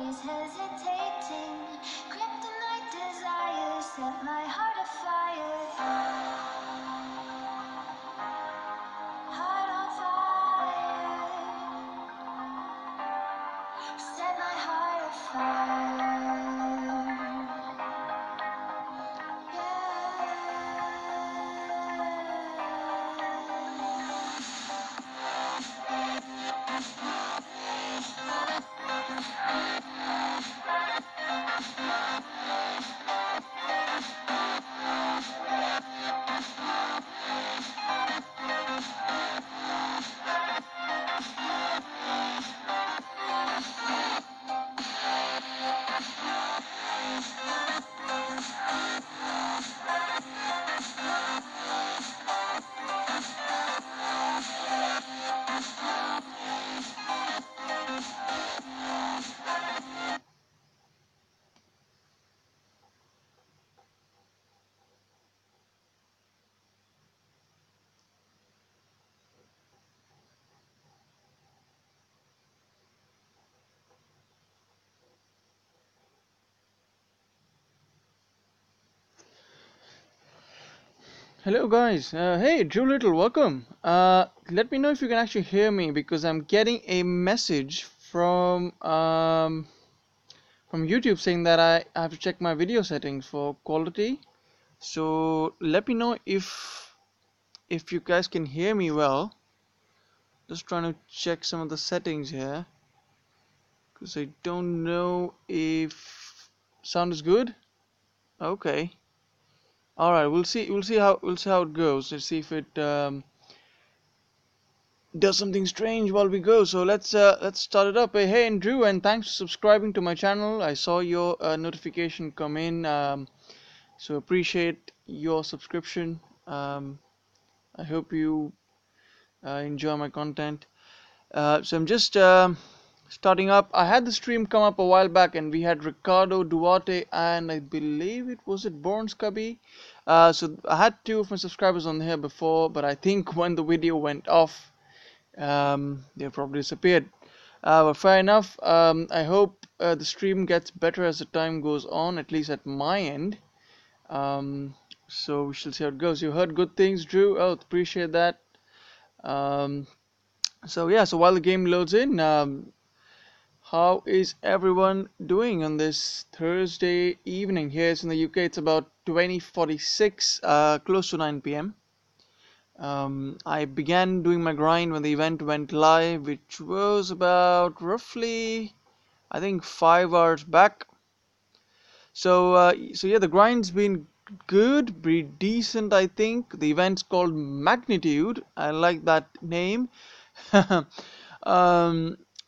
always hesitating. Kryptonite desires set my heart afire. Heart on fire. Set my heart afire. Hello guys, hey Drew Little, welcome. Let me know if you can actually hear me because I'm getting a message from YouTube saying that I have to check my video settings for quality. So let me know if you guys can hear me well. Just trying to check some of the settings here because I don't know if sound is good. Okay. All right, we'll see how it goes. Let's see if it does something strange while we go. So let's start it up. Hey Andrew, and thanks for subscribing to my channel. I saw your notification come in, so appreciate your subscription. I hope you enjoy my content. So I'm just starting up. I had the stream come up a while back, and we had Ricardo Duarte and I believe it was Born Scubby. So I had two of my subscribers on here before, but I think when the video went off, they probably disappeared. But fair enough. I hope the stream gets better as the time goes on, at least at my end. So we shall see how it goes. You heard good things, Drew. Oh, appreciate that. So yeah, so while the game loads in, how is everyone doing on this Thursday evening? Here in the UK, it's about 20:46, close to 9 p.m. I began doing my grind when the event went live, which was about roughly, I think, 5 hours back. So yeah, the grind's been good, pretty decent, I think. The event's called Magnitude. I like that name.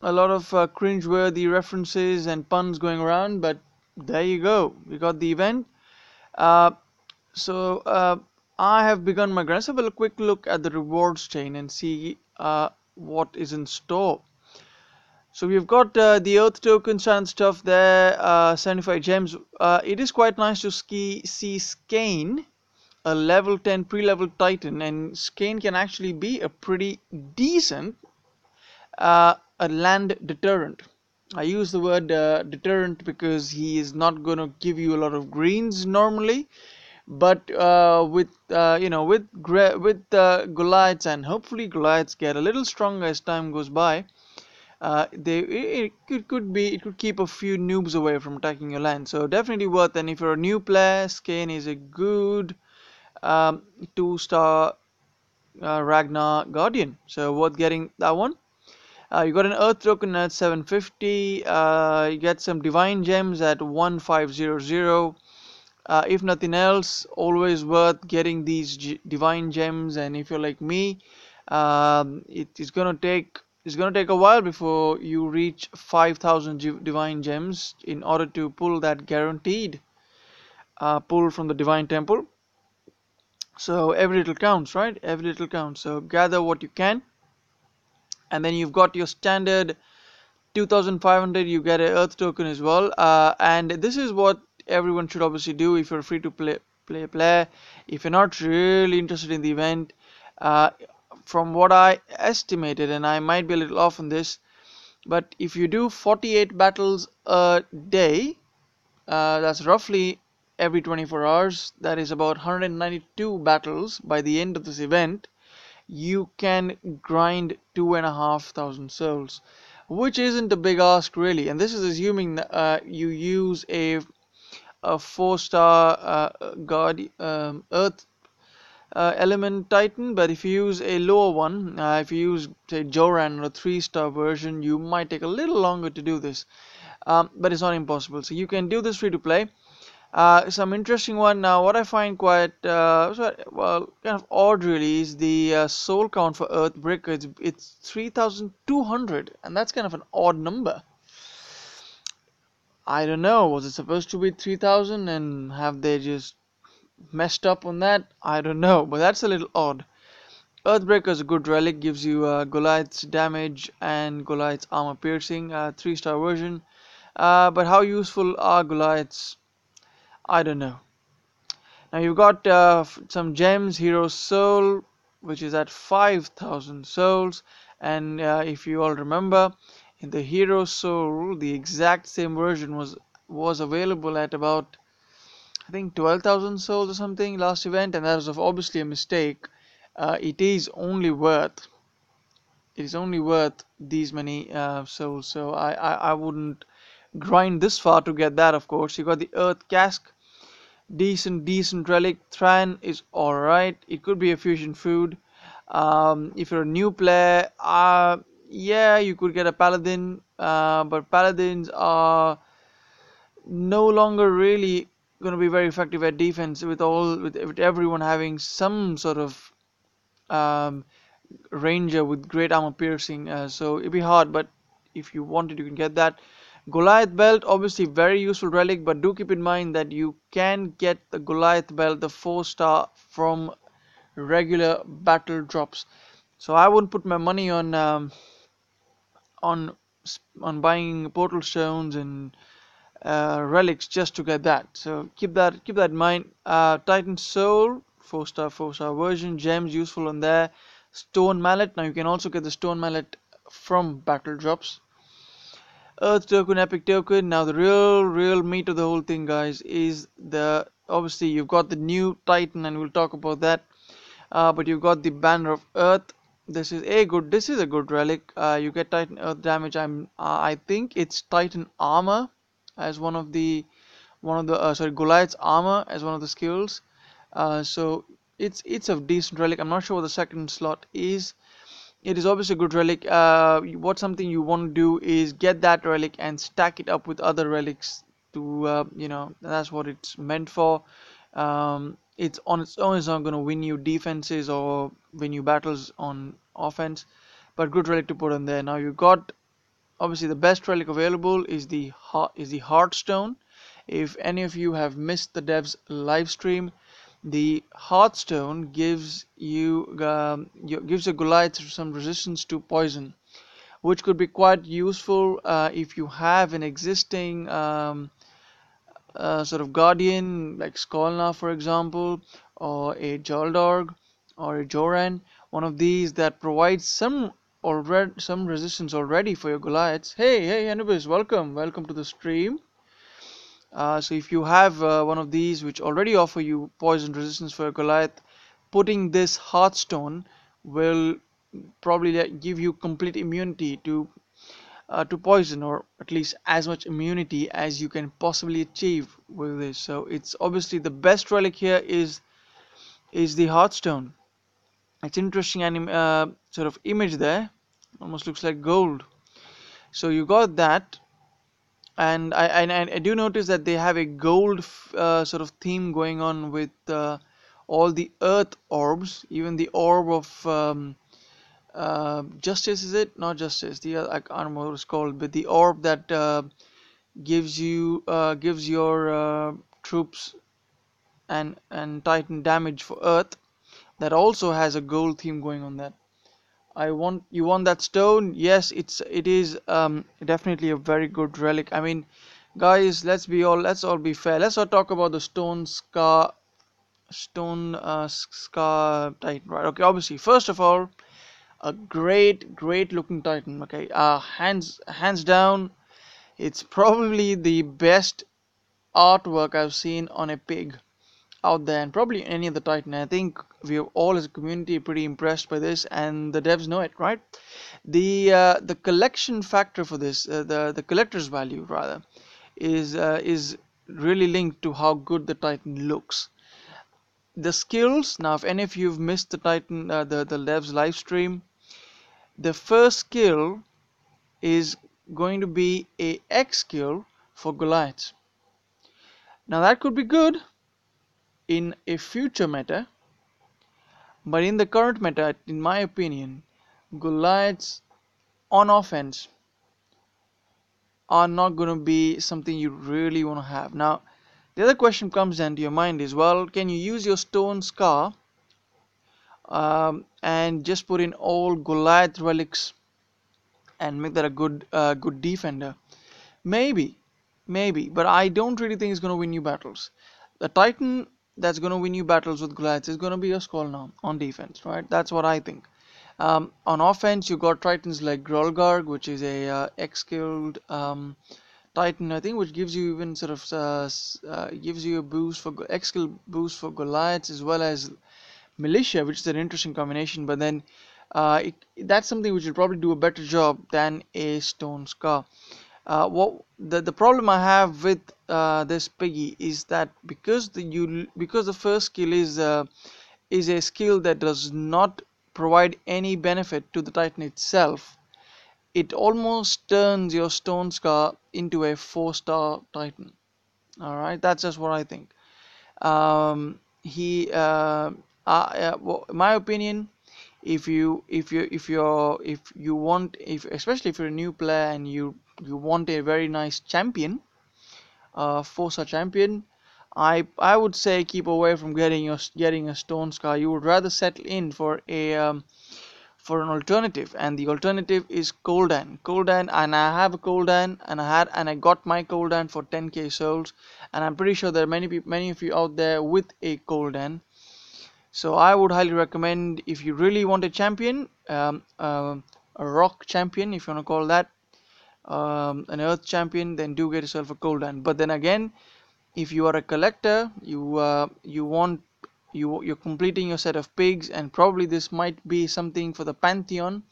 A lot of cringe-worthy references and puns going around, but there you go. We got the event. Uh, so I have begun my grind. Let's have a quick look at the rewards chain and see what is in store. So we've got the Earth tokens and stuff there, 75 gems. It is quite nice to see Skane, a level 10 pre-level Titan, and Skane can actually be a pretty decent a land deterrent. I use the word deterrent because he is not going to give you a lot of greens normally, but with Goliaths, and hopefully Goliaths get a little stronger as time goes by. It could keep a few noobs away from attacking your land, so definitely worth. And if you're a new player, Skane is a good 2-star Ragnar Guardian, so worth getting that one. You got an Earth token at 750. You get some Divine Gems at 1500. If nothing else, always worth getting these Divine Gems. And if you're like me, it's gonna take a while before you reach 5,000 Divine Gems in order to pull that guaranteed pull from the Divine Temple. So every little counts, right? Every little counts. So gather what you can. And then you've got your standard 2,500. You get an Earth token as well. And this is what everyone should obviously do if you're a free to play player. If you're not really interested in the event, from what I estimated, and I might be a little off on this, But if you do 48 battles a day, that's roughly every 24 hours. That is about 192 battles by the end of this event. You can grind 2,500 souls, which isn't a big ask really. And this is assuming that you use a 4-star god Earth element Titan. But if you use a lower one, if you use say Joran or a 3-star version, you might take a little longer to do this. But it's not impossible. So you can do this free to play. Some interesting one now. What I find quite well kind of odd really is the soul count for Earthbreaker. It's 3,200, and that's kind of an odd number. I don't know. Was it supposed to be 3,000, and have they just messed up on that? I don't know, but that's a little odd. Earthbreaker is a good relic. Gives you Goliath's damage and Goliath's armor piercing. 3-star version. But how useful are Goliaths? I don't know. Now you've got some gems, Hero Soul, which is at 5,000 souls, and if you all remember, in the Hero Soul, the exact same version was available at about I think 12,000 souls or something last event, and that was obviously a mistake. It is only worth these many souls, so I wouldn't grind this far to get that. Of course, you got the Earth Cask. Decent relic. Thran is alright. It could be a fusion food. If you're a new player, yeah, you could get a paladin, but paladins are no longer really going to be very effective at defense with everyone having some sort of um, ranger with great armor piercing. So it'd be hard, but if you wanted, you can get that. Goliath belt, obviously very useful relic, but do keep in mind that you can get the Goliath belt, the 4-star, from regular battle drops. So I wouldn't put my money on on buying portal stones and relics just to get that. So keep that in mind. Titan Soul, 4-star version, gems useful on there. Stone Mallet. Now you can also get the Stone Mallet from battle drops. Earth token, epic token. Now the real meat of the whole thing, guys, is the obviously you've got the new Titan, and we'll talk about that. But you've got the Banner of Earth. This is a good relic. You get Titan Earth damage. I think it's Titan armor as sorry, Goliath's armor as one of the skills. So it's a decent relic. I'm not sure what the second slot is. It is obviously a good relic. What something you want to do is get that relic and stack it up with other relics to that's what it's meant for. It's on its own, it's not going to win you defenses or win you battles on offense, but good relic to put on there. Now you got obviously the best relic available is the Heartstone. If any of you have missed the devs live stream, the Heartstone gives a Goliath some resistance to poison, which could be quite useful if you have an existing sort of guardian like Skolna, for example, or a Jaldorg or a Joran, one of these that provides some resistance already for your Goliaths. Hey Anubis, welcome to the stream. So if you have one of these which already offer you poison resistance for your Goliath, putting this Heartstone will probably give you complete immunity to poison, or at least as much immunity as you can possibly achieve with this. So it's obviously the best relic here is the Heartstone. It's interesting sort of image there, almost looks like gold. So you got that, and I do notice that they have a gold sort of theme going on with all the earth orbs, even the orb of justice, is it? Not justice. I can't remember what it's called, but the orb that gives your troops and Titan damage for Earth. That also has a gold theme going on that. You want that stone? Yes, it is definitely a very good relic. I mean, guys, let's all be fair. Let's not talk about the stone scar Titan, right? Okay, obviously, first of all, A great looking Titan. Okay, hands down, it's probably the best artwork I've seen on a pig out there, and probably any other Titan. I think we are all as a community pretty impressed by this, and the devs know it, right? The collection factor for this, the collector's value rather, is really linked to how good the Titan looks. The skills, now if any of you've missed the Titan, the devs live stream, the first skill is going to be a X skill for Goliaths. Now that could be good in a future meta, but in the current meta, in my opinion, Goliaths on offense are not going to be something you really want to have. Now, the other question comes into your mind is, well, can you use your stone scar and just put in all Goliath relics and make that a good defender? Maybe, maybe, but I don't really think it's going to win you battles. The Titan that's going to win you battles with Goliaths is going to be your Skull now on defense, right? That's what I think. On offense, you got Titans like Grolgarg, which is a X-skilled Titan, I think, which gives you even sort of gives you a boost for X-skill boost for Goliaths as well as Militia, which is an interesting combination. But then that's something which will probably do a better job than a Stone Scar. What the problem I have with this Piggy is that because the first skill is a skill that does not provide any benefit to the Titan itself, it almost turns your Stone Scar into a 4-star Titan. All right, that's just what I think. Well, in my opinion, if especially if you're a new player and you want a very nice champion, 4-star champion, I would say keep away from getting a Stone Scar. You would rather settle in for an alternative, and the alternative is Koldan. Koldan, and I have a Koldan, and I got my Koldan for 10k souls, and I'm pretty sure there are many of you out there with a Koldan. So I would highly recommend, if you really want a champion, a rock champion, if you want to call that, an earth champion, then do get yourself a Koldan. But then again, if you are a collector, you're completing your set of pigs, and probably this might be something for the Pantheon,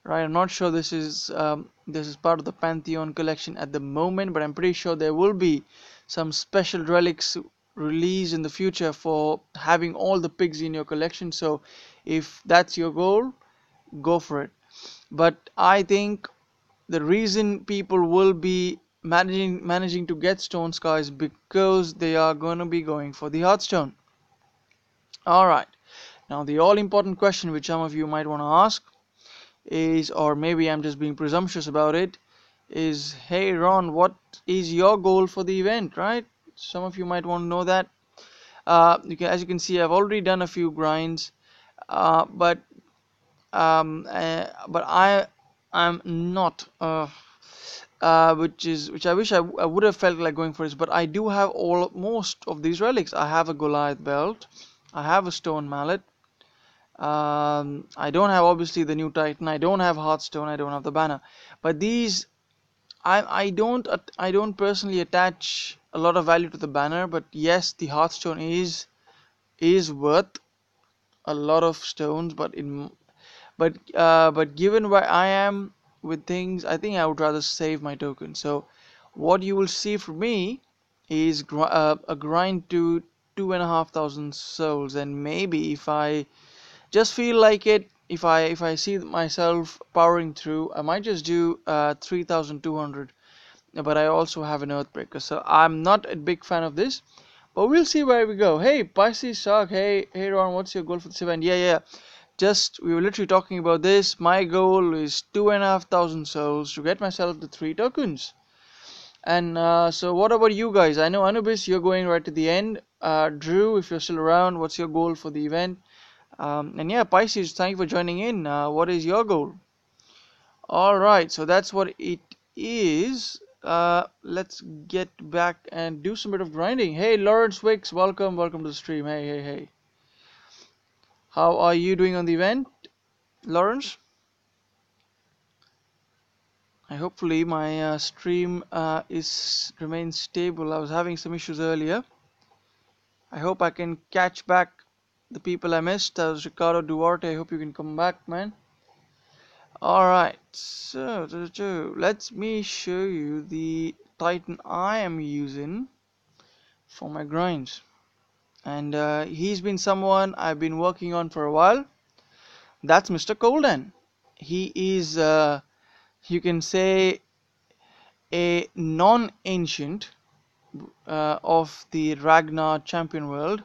right? I'm not sure this is part of the Pantheon collection at the moment, but I'm pretty sure there will be some special relics released in the future for having all the pigs in your collection. So if that's your goal, go for it. But I think the reason people will be managing to get Stone Scar is because they are going to be going for the Hearthstone. Alright, now the all important question which some of you might want to ask is, or maybe I'm just being presumptuous about it, is, hey Ron, what is your goal for the event, right? Some of you might want to know that. As you can see, I've already done a few grinds, but I'm not, which I wish I would have felt like going for this, but I do have most of these relics. I have a Goliath belt, I have a stone mallet. I don't have obviously the new Titan. I don't have Hearthstone. I don't have the banner. But these, I don't personally attach a lot of value to the banner. But yes, the Hearthstone is worth a lot of stones. But given where I am with things, I think I would rather save my token. So what you will see from me is a grind to 2,500 souls, and maybe if I just feel like it, if I see myself powering through, I might just do 3,200. But I also have an Earthbreaker, so I'm not a big fan of this. But we'll see where we go. Hey, Pisces Shark. Hey, Ron. What's your goal for this event? Yeah. Just we were literally talking about this. My goal is 2,500 souls to get myself the 3 tokens. And so, what about you guys? I know Anubis, you're going right to the end. Drew, if you're still around, what's your goal for the event? And yeah, Pisces, thank you for joining in. What is your goal? Alright, so that's what it is. Let's get back and do some bit of grinding. Hey, Lawrence Wicks, welcome to the stream. Hey. How are you doing on the event, Lawrence? Hopefully my stream is remains stable. I was having some issues earlier. I hope I can catch back the people I missed. That was Ricardo Duarte. I hope you can come back, man. Alright, so let me show you the Titan I am using for my grinds. And he's been someone I've been working on for a while. That's Mr. Colden. He is, you can say, a non-ancient of the Ragnar Champion World.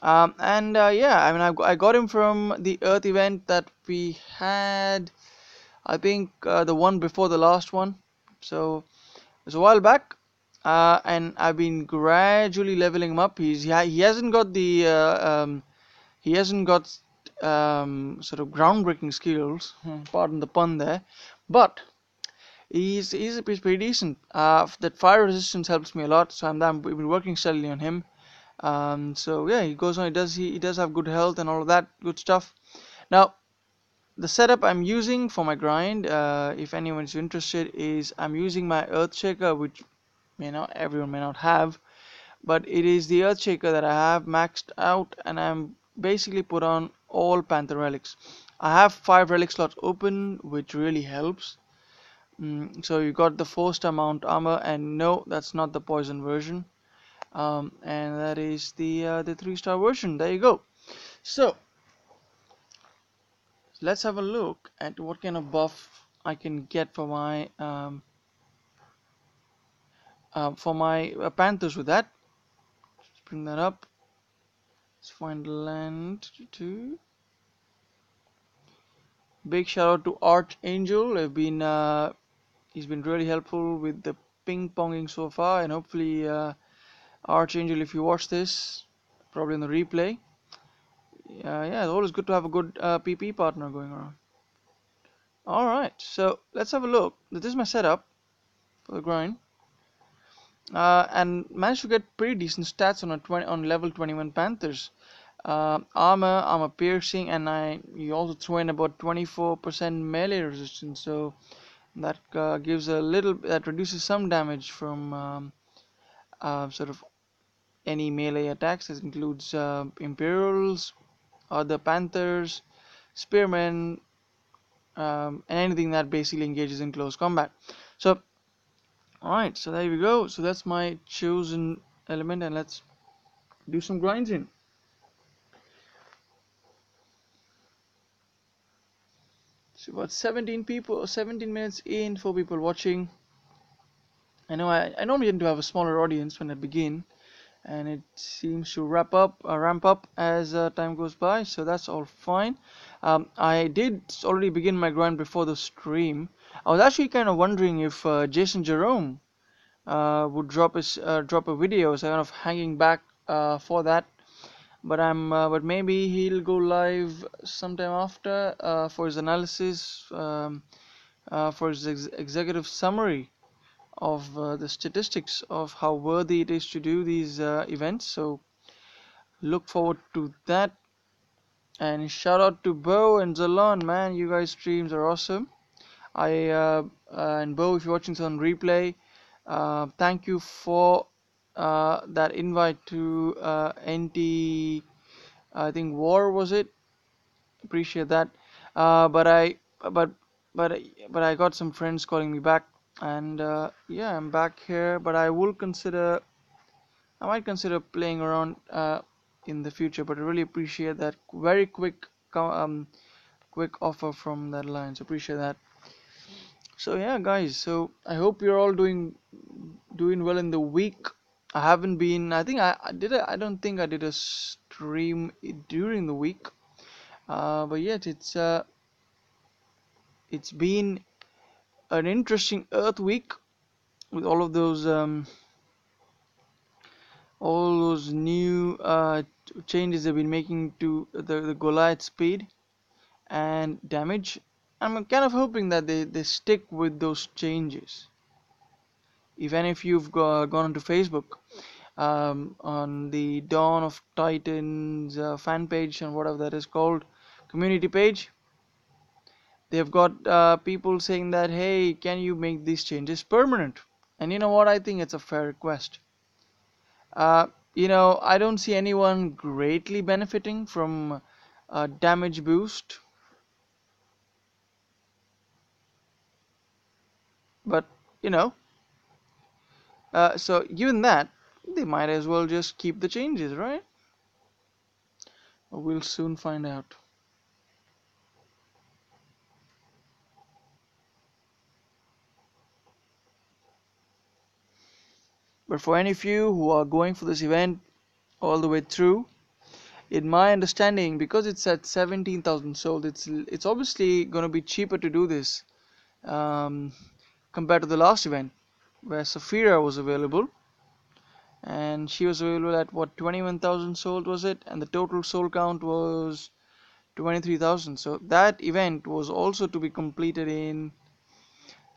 And yeah, I mean, I got him from the Earth event that we had, I think the one before the last one. So it was a while back, and I've been gradually leveling him up. He hasn't got the he hasn't got sort of groundbreaking skills, pardon the pun there, but he's pretty decent. That fire resistance helps me a lot, so we've been working steadily on him. So yeah, he goes on. He does have good health and all of that good stuff. Now the setup I'm using for my grind, if anyone's interested, is I'm using my Earthshaker, which everyone may not have, but it is the Earthshaker that I have maxed out, and I'm basically put on all Panther relics. I have 5 relic slots open, which really helps. So you got the 4-star mount armor, and no, that's not the poison version, and that is the 3-star version. There you go. So let's have a look at what kind of buff I can get for my Panthers with that. Let's bring that up. Let's find land to. Big shout out to Archangel. He's been really helpful with the ping ponging so far, and hopefully Archangel, if you watch this, probably in the replay. Yeah, it's always good to have a good PP partner going around. Alright, so let's have a look. This is my setup for the grind. And managed to get pretty decent stats on level 21 Panthers. Armor piercing, and you also throw in about 24% melee resistance, so that that reduces some damage from sort of any melee attacks. This includes Imperials, other Panthers, Spearmen, and anything that basically engages in close combat. So alright, so there we go. So that's my chosen element, and let's do some grinds in. So about 17 minutes in, 4 people watching. I know I normally tend to have a smaller audience when I begin, and it seems to ramp up as time goes by, so that's all fine. I did already begin my grind before the stream. I was actually kind of wondering if Jason Jerome would drop a video, so kind of hanging back for that. But maybe he'll go live sometime after for his analysis, for his executive summary of the statistics of how worthy it is to do these events. So look forward to that. And shout out to Bo and Zalon, man, you guys streams are awesome. And Bo, if you're watching this on replay, thank you for that invite to NT. I think War was it. Appreciate that. But I but but I got some friends calling me back, and yeah, I'm back here. But I might consider playing around in the future. But I really appreciate that very quick offer from that alliance. Appreciate that. So yeah, guys. So I hope you're all doing well in the week. I haven't been. I think I did. I don't think I did a stream during the week. But yet it's been an interesting Earth week with all those new changes they've been making to the Goliath speed and damage. I'm kind of hoping that they stick with those changes. Even if you've gone onto Facebook, on the Dawn of Titans fan page and whatever that is called, community page, They've got people saying that, hey, can you make these changes permanent? And you know what? I think it's a fair request. Uh, I don't see anyone greatly benefiting from a damage boost, but you know, so given that, they might as well just keep the changes, right? We'll soon find out. But for any of you who are going for this event all the way through, in my understanding, because it's at 17,000 sold, it's obviously going to be cheaper to do this um, compared to the last event where Safira was available, and she was available at what, 21,000 sold was it, and the total sold count was 23,000. So that event was also to be completed in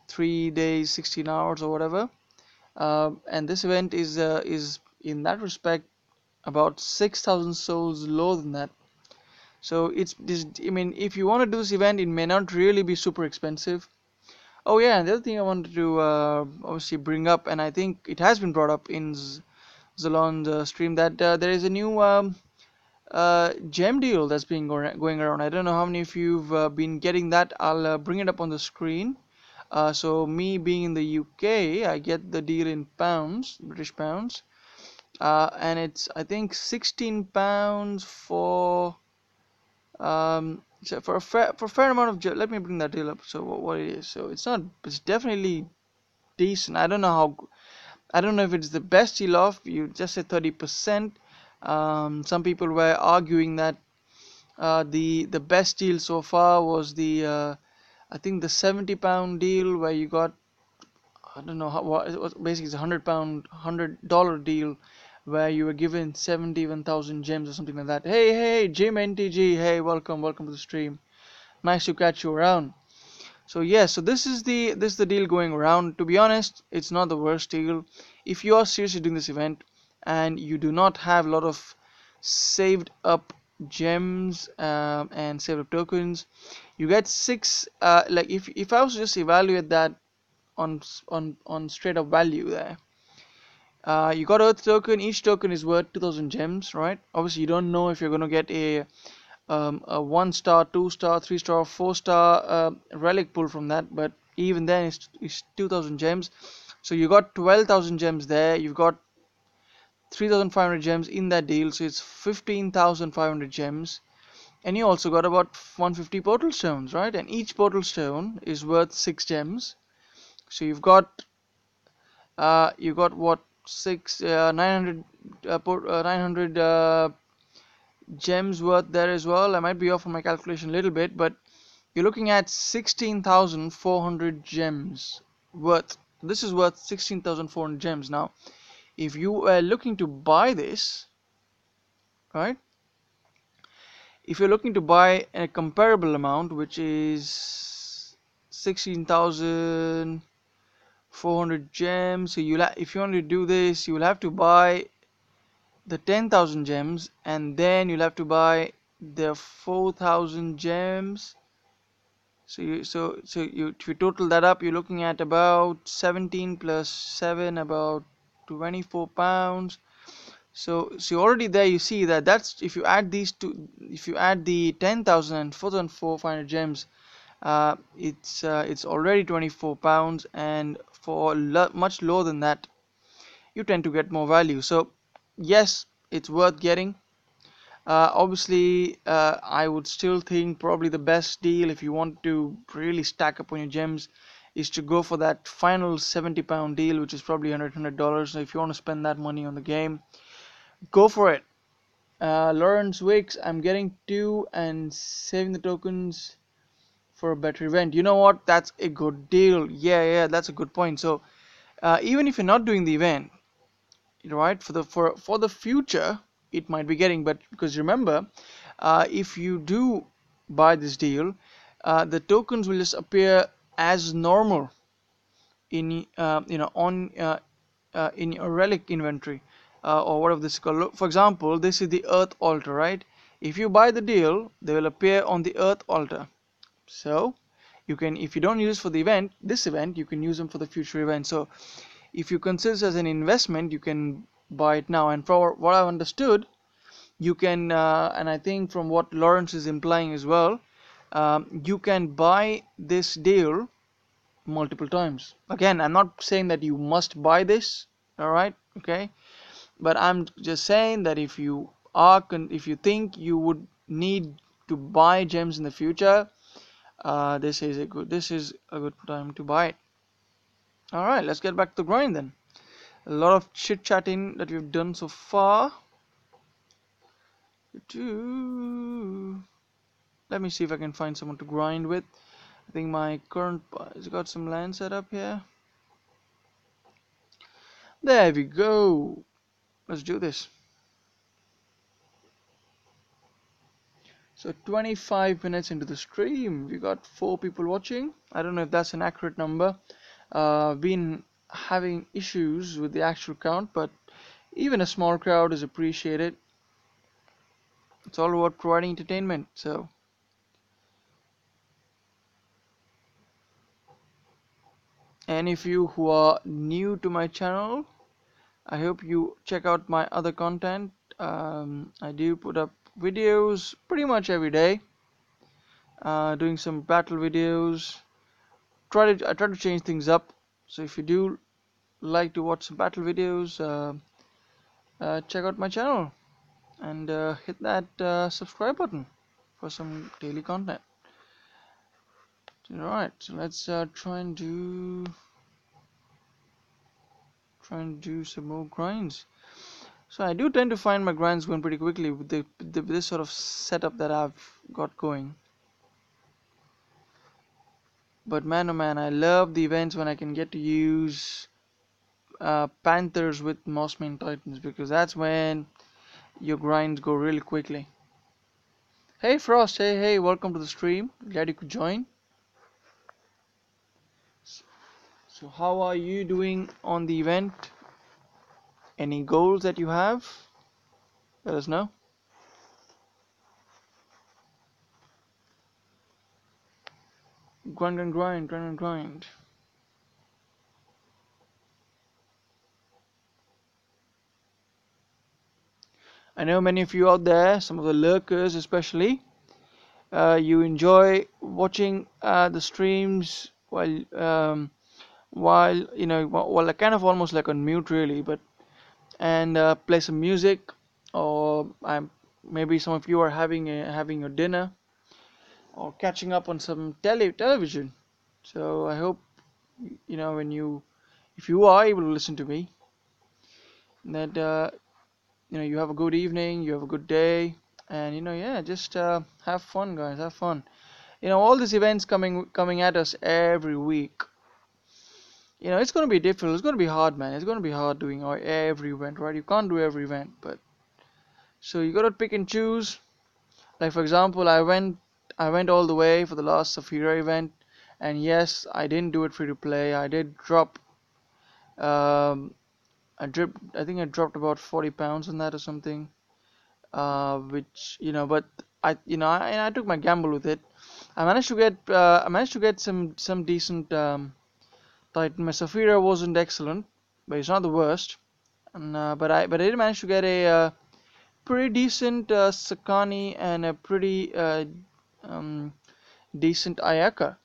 3 days, 16 hours or whatever. And this event is in that respect about 6,000 souls lower than that. So it's this. I mean, if you want to do this event, it may not really be super expensive. Oh yeah, and the other thing I wanted to obviously bring up, and I think it has been brought up in Zalon's stream, that there is a new gem deal that's been going around. I don't know how many of you've been getting that. I'll bring it up on the screen. So me being in the UK, I get the deal in pounds, British pounds, and it's I think £16 for a fair amount of let me bring that deal up. So what it is? So it's definitely decent. I don't know if it's the best deal off. You just said 30%. Some people were arguing that the best deal so far was the I think the £70 deal where you got, I don't know how, what it was, basically it's a $100 deal where you were given 71,000 gems or something like that. Hey, Jim NTG, hey, welcome to the stream. Nice to catch you around. So yeah, so this is the deal going around. To be honest, it's not the worst deal. If you are seriously doing this event and you do not have a lot of saved up gems and saved up tokens, you get six. Like if I was to just evaluate that on straight up value there. You got Earth token. Each token is worth 2,000 gems, right? Obviously, you don't know if you're gonna get a 1 star, 2 star, 3 star, 4 star relic pull from that, but even then, it's 2,000 gems. So you got 12,000 gems there. You've got 3,500 gems in that deal, so it's 15,500 gems. And you also got about 150 portal stones, right? And each portal stone is worth 6 gems. So you got what, 900 gems worth there as well. I might be off on my calculation a little bit, but you're looking at 16,400 gems worth. This is worth 16,400 gems. Now, if you are looking to buy this, right? If you're looking to buy a comparable amount, which is 16,400 gems, so if you want to do this, you will have to buy the 10,000 gems, and then you'll have to buy the 4,000 gems. So if you total that up, you're looking at about 17 plus 7, about 24 pounds. So already there you see that that's, if you add these two, if you add the 10,000 and 4,400 gems, it's already 24 pounds, and for much lower than that, you tend to get more value. So yes, it's worth getting. Obviously, I would still think probably the best deal if you want to really stack up on your gems is to go for that final £70 deal, which is probably $100. So if you want to spend that money on the game, go for it. Lawrence Wicks, I'm getting 2 and saving the tokens for a better event. You know what? That's a good deal. Yeah, that's a good point. So even if you're not doing the event, right, for the future, it might be getting, but because remember, if you do buy this deal, the tokens will just appear as normal in on in your relic inventory, or whatever this is called. For example, this is the earth altar, right? If you buy the deal, they will appear on the earth altar. So You can, if you don't use for the event, this event, you can use them for the future event. So if you consider this as an investment, you can buy it now. And for what I've understood, you can, and I think from what Lawrence is implying as well, you can buy this deal multiple times. Again, I'm not saying that you must buy this, all right, okay, but I'm just saying that if you are, if you think you would need to buy gems in the future, this is a good time to buy it. All right, let's get back to the grind then. A lot of chit chatting that we've done so far. Let me see if I can find someone to grind with. I think my current has got some land set up here. There we go. Let's do this. So 25 minutes into the stream, we got 4 people watching. I don't know if that's an accurate number. Been having issues with the actual count, but even a small crowd is appreciated. It's all about providing entertainment. So, any of you who are new to my channel, I hope you check out my other content. I do put up videos pretty much every day, doing some battle videos. I try to change things up. So if you do like to watch some battle videos, check out my channel and hit that subscribe button for some daily content. Alright, so let's try and do some more grinds. So I do tend to find my grinds going pretty quickly with this sort of setup that I've got going. But man, oh man, I love the events when I can get to use Panthers with Mossman Titans, because that's when your grinds go really quickly. Hey Frost, hey, welcome to the stream. Glad you could join. So how are you doing on the event? Any goals that you have? Let us know. Grind. I know many of you out there, some of the lurkers especially, you enjoy watching the streams while while kind of almost like on mute really, but and play some music, or maybe some of you are having your dinner or catching up on some television. So I hope if you are able to listen to me, that you have a good evening, you have a good day, and yeah, just have fun, guys, have fun. All these events coming at us every week. It's going to be difficult. It's going to be hard, man. It's going to be hard doing every event, right? You can't do every event, but so you got to pick and choose. Like for example, I went all the way for the last Safira event, and yes, I didn't do it free to play. I did drop. I think I dropped about 40 pounds on that or something. Which but I took my gamble with it. I managed to get some decent Titan. My Safira wasn't excellent, but it's not the worst. And but I did manage to get a pretty decent Sakani and a pretty um, decent Ayaka.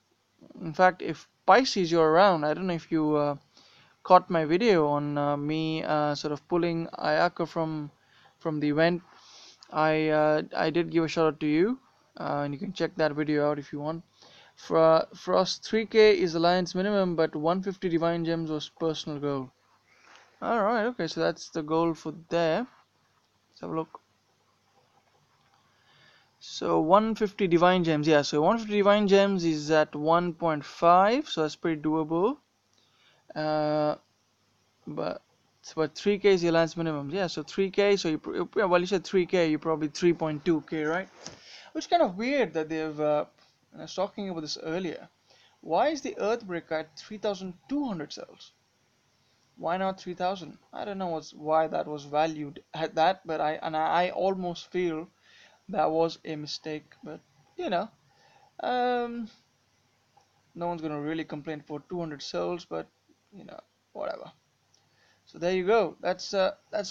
In fact, if Pisces you're around, I don't know if you caught my video on me sort of pulling Ayaka from the event. I did give a shout out to you, and you can check that video out if you want. For us, 3K is Alliance minimum, but 150 Divine Gems was personal goal. Alright, okay, so that's the goal for there. Let's have a look. So 150 Divine Gems, yeah, so 150 Divine Gems is at 1.5, so that's pretty doable. But 3K is the Alliance minimum, yeah, so 3K, so you said 3K, you probably 3.2K, right? Which is kind of weird that they've, I was talking about this earlier. Why is the Earthbreaker at 3,200 cells? Why not 3,000? I don't know why that was valued at that, but I almost feel that was a mistake. But you know, um, no one's gonna really complain for 200 souls, but whatever. So there you go. That's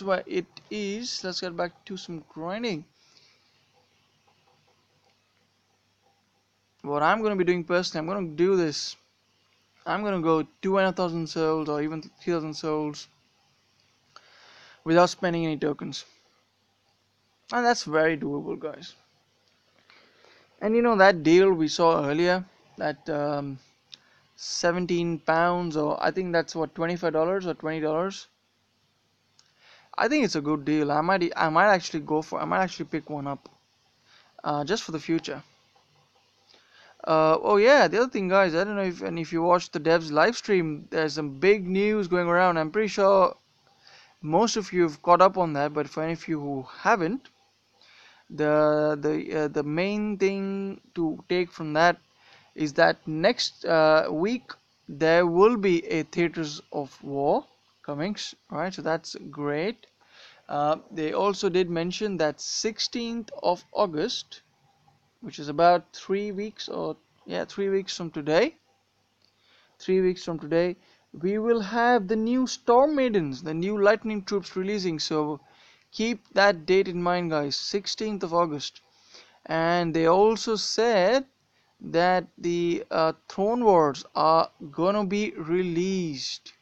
why it is. Let's get back to some grinding. What I'm gonna be doing personally, I'm gonna do this. I'm gonna go 2,500 souls or even 3,000 souls without spending any tokens, and that's very doable, guys. And that deal we saw earlier, that £17, or I think that's what, $25 or $20. I think it's a good deal. I might actually go for. I might actually pick one up, just for the future. Oh yeah, the other thing, guys. I don't know if you watched the devs live stream. There's some big news going around. I'm pretty sure most of you have caught up on that, but for any of you who haven't, the main thing to take from that is that next week there will be a Theaters of War coming, right? So that's great. They also did mention that 16th of August, which is about 3 weeks, or yeah, 3 weeks from today. 3 weeks from today, we will have the new Storm Maidens, the new Lightning Troops releasing. So keep that date in mind, guys. 16th of August. And they also said that the Throne Wars are gonna be released.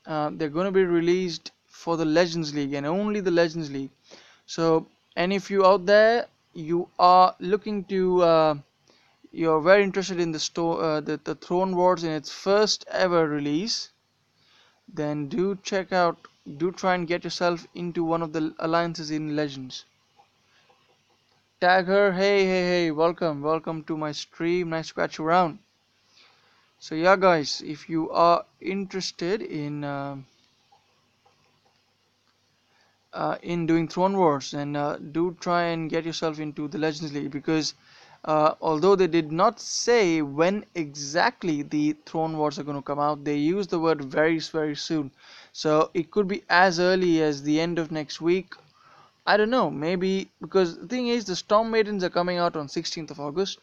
They're gonna be released for the Legends League and only the Legends League. So, and if you out there, you are looking to, you're very interested in the Throne Wars in its first ever release, then do try and get yourself into one of the alliances in Legends. Tag her, hey, welcome to my stream, nice to catch you around. So yeah, guys, if you are interested in doing Throne Wars, then do try and get yourself into the Legends League, because although they did not say when exactly the Throne Wars are going to come out, they used the word very, very soon. So it could be as early as the end of next week. I don't know, maybe, because the thing is, the Storm Maidens are coming out on 16th of August.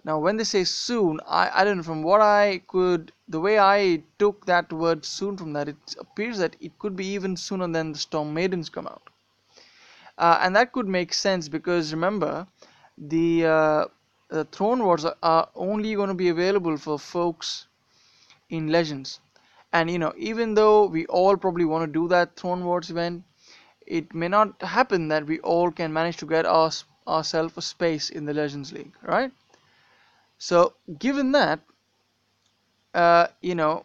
Now, when they say soon, I don't know, from what the way I took that word soon from that, it appears that it could be even sooner than the Storm Maidens come out. And that could make sense, because remember, the Throne Wars are only going to be available for folks in Legends. And even though we all probably want to do that Throne Wars event, it may not happen that we all can manage to get ourselves a space in the Legends League, right? So, given that, you know,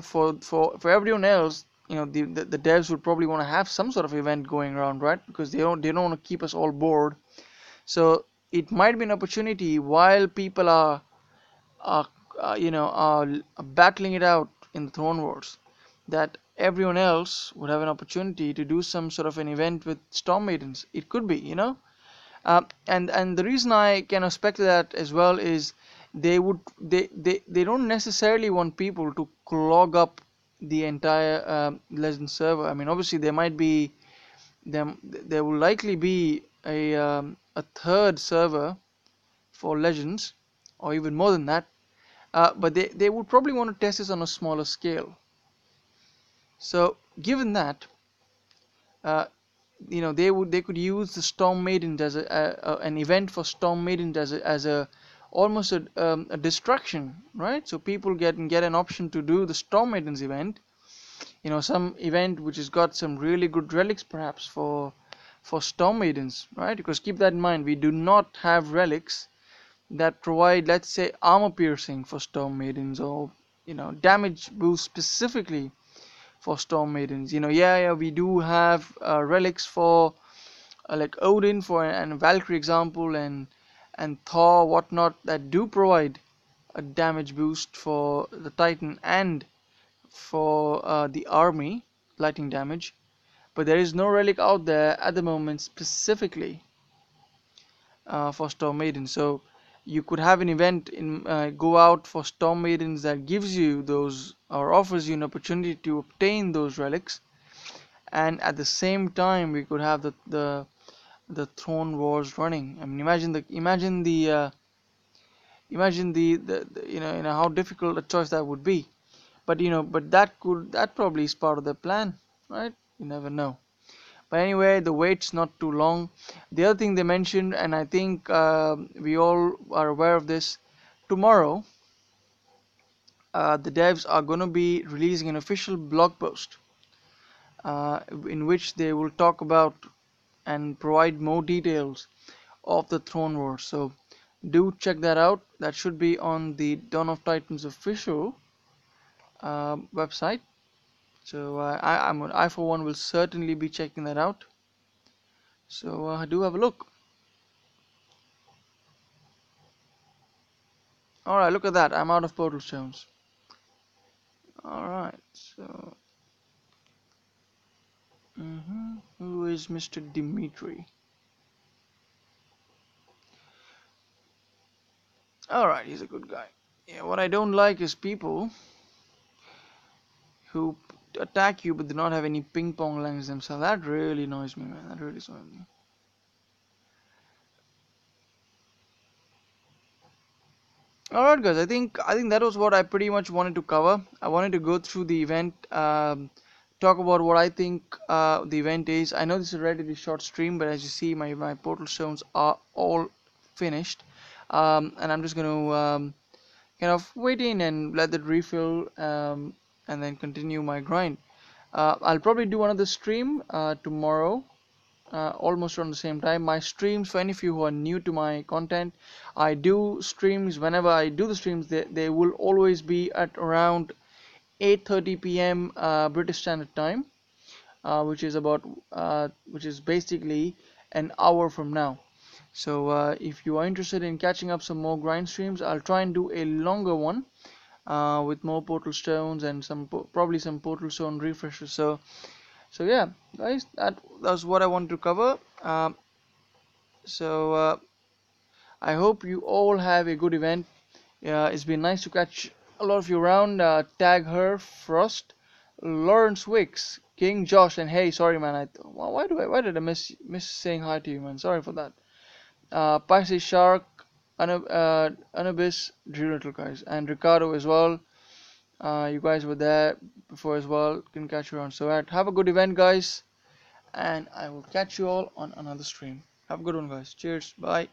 for everyone else, the devs would probably want to have some sort of event going around, right? Because they don't want to keep us all bored. So it might be an opportunity while people are are battling it out in the Throne Wars, that everyone else would have an opportunity to do some sort of an event with Storm Maidens. It could be. And the reason I kind of speculate that as well is they don't necessarily want people to clog up the entire Legends server. I mean, obviously there will likely be a third server for Legends, or even more than that. But they would probably want to test this on a smaller scale. So given that, uh, they could use the Storm Maidens as an event for Storm Maidens as a almost a distraction, right? So people get an option to do the Storm Maidens event, some event which has got some really good relics perhaps for Storm Maidens, right? Because keep that in mind, we do not have relics that provide, let's say, armor piercing for Storm Maidens, or damage boost specifically for Storm Maidens. Yeah, we do have relics for like Odin for and Valkyrie example, and Thor whatnot, that do provide a damage boost for the Titan and for the army, lightning damage. But there is no relic out there at the moment specifically for Storm Maidens. So you could have an event go out for Storm Maidens that gives you those, or offers you an opportunity to obtain those relics, and at the same time we could have the Throne Wars running. I mean, imagine Imagine how difficult a choice that would be. But that probably is part of the plan, right? You never know. But anyway, the wait's not too long. The other thing they mentioned, and I think we all are aware of this, tomorrow the devs are going to be releasing an official blog post in which they will talk about and provide more details of the Throne Wars. So do check that out. That should be on the Dawn of Titans official website. So I for one will certainly be checking that out. So do have a look. All right, look at that. I'm out of portal stones. All right. So who is Mr. Dimitri? All right, he's a good guy. Yeah, what I don't like is people who attack you but do not have any ping pong lines themselves. That really annoys me, man. That really annoys me. All right, guys. I think that was what I pretty much wanted to cover. I wanted to go through the event, talk about what I think the event is. I know this is a relatively short stream, but as you see, my portal stones are all finished, and I'm just going to kind of wait in and let that refill, and then continue my grind. I'll probably do another stream tomorrow, almost around the same time. My streams, for any of you who are new to my content, I do streams. Whenever I do the streams, they will always be at around 8:30 p.m. British Standard Time, which is basically an hour from now. So if you are interested in catching up some more grind streams, I'll try and do a longer one with more portal stones and probably some portal stone refreshers. So yeah, guys, that was what I wanted to cover. So I hope you all have a good event. It's been nice to catch a lot of you around. Tag her, Frost, Lawrence Wicks, King Josh, and hey, sorry man, why did I miss saying hi to you, man? Sorry for that. Pisces Shark, Anubis, Drew Little guys, and Ricardo as well. You guys were there before as well. Can catch you around. So have a good event, guys, and I will catch you all on another stream. Have a good one, guys. Cheers. Bye.